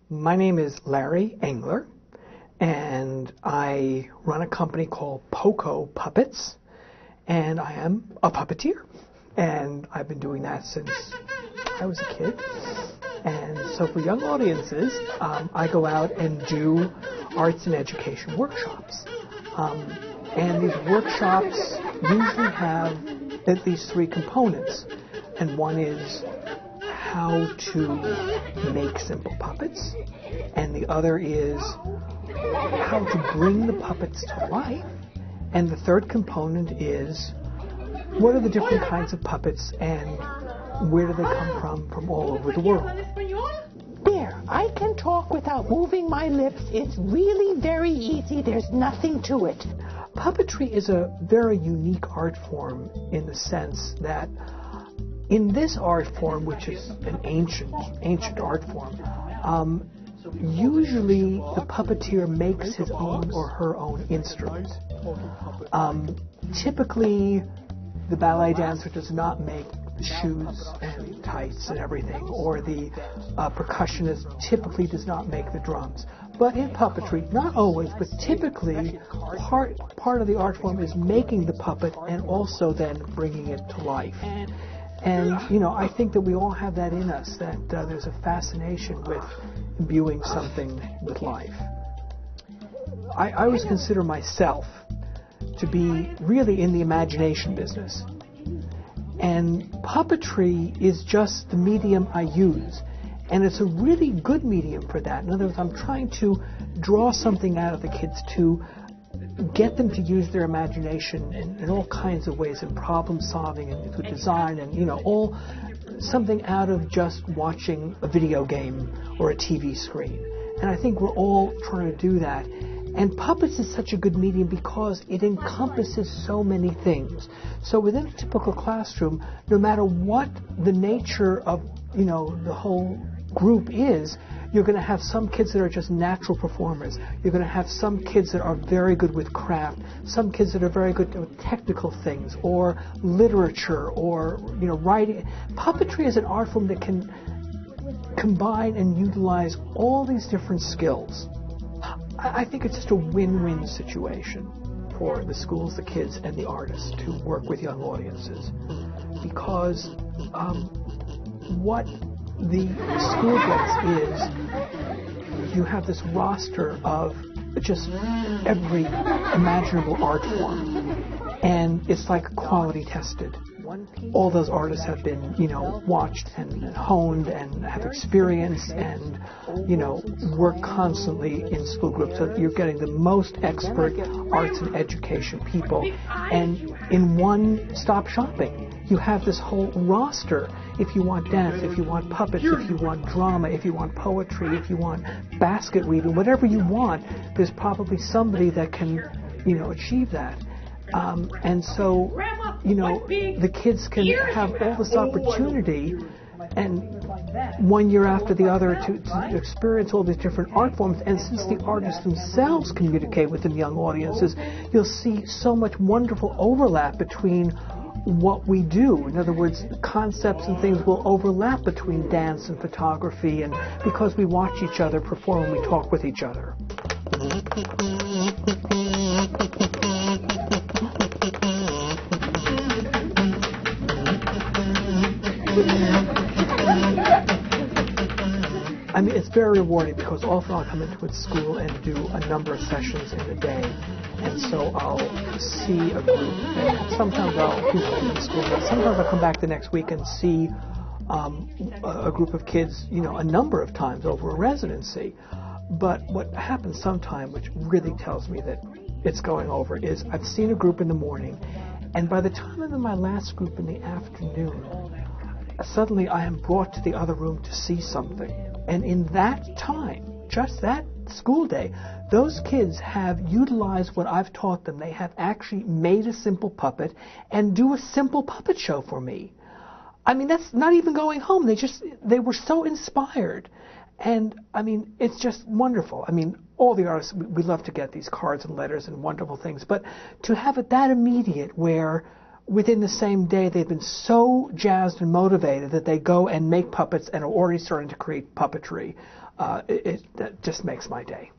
My name is Larry Engler, and I run a company called Poko Puppets, and I am a puppeteer. And I've been doing that since I was a kid. And so for young audiences, I go out and do arts and education workshops. And these workshops usually have at least 3 components. And one is how to make simple puppets, and the other is how to bring the puppets to life, and the third component is what are the different kinds of puppets and where do they come from all over the world. There, I can talk without moving my lips. It's really very easy. There's nothing to it. Puppetry is a very unique art form in the sense that in this art form, which is an ancient art form, usually the puppeteer makes his own or her own instrument. Typically, the ballet dancer does not make shoes and tights and everything, or the percussionist typically does not make the drums. But in puppetry, not always, but typically, part of the art form is making the puppet and also then bringing it to life. And, I think that we all have that in us, that there's a fascination with imbuing something with life. I always consider myself to be really in the imagination business. And puppetry is just the medium I use. And it's a really good medium for that. In other words, I'm trying to draw something out of the kids to get them to use their imagination in all kinds of ways, in problem solving and through design and, all something out of just watching a video game or a TV screen. And I think we're all trying to do that. And puppets is such a good medium because it encompasses so many things. So within a typical classroom, no matter what the nature of, the whole group is, you're going to have some kids that are just natural performers. You're going to have some kids that are very good with craft, some kids that are very good with technical things, or literature, or, writing. Puppetry is an art form that can combine and utilize all these different skills. I think it's just a win-win situation for the schools, the kids, and the artists to work with young audiences. Because what the school gets is you have this roster of just every imaginable art form, and it's like quality tested. All those artists have been, watched and honed and have experience and, work constantly in school groups. So you're getting the most expert arts and education people. And in one-stop shopping, you have this whole roster. If you want dance, if you want puppets, if you want drama, if you want poetry, if you want basket weaving, whatever you want, there's probably somebody that can, achieve that. And so, the kids can have all this opportunity and one year after the other to experience all these different art forms. And since the artists themselves communicate with the young audiences, you'll see so much wonderful overlap between what we do. In other words, concepts and things will overlap between dance and photography, and because we watch each other perform and we talk with each other. I mean, it's very rewarding because often I'll come into a school and do a number of sessions in a day. And so I'll see a group. And sometimes I'll do something in school, but sometimes I'll come back the next week and see a group of kids, a number of times over a residency. But what happens sometime, which really tells me that it's going over, is I've seen a group in the morning, and by the time I'm in my last group in the afternoon, suddenly I am brought to the other room to see something. And in that time, just that school day, those kids have utilized what I've taught them. They have actually made a simple puppet and do a simple puppet show for me. I mean, that's not even going home. They were so inspired. And, I mean, it's just wonderful. I mean, all the artists, we love to get these cards and letters and wonderful things. But to have it that immediate where within the same day they've been so jazzed and motivated that they go and make puppets and are already starting to create puppetry. That just makes my day.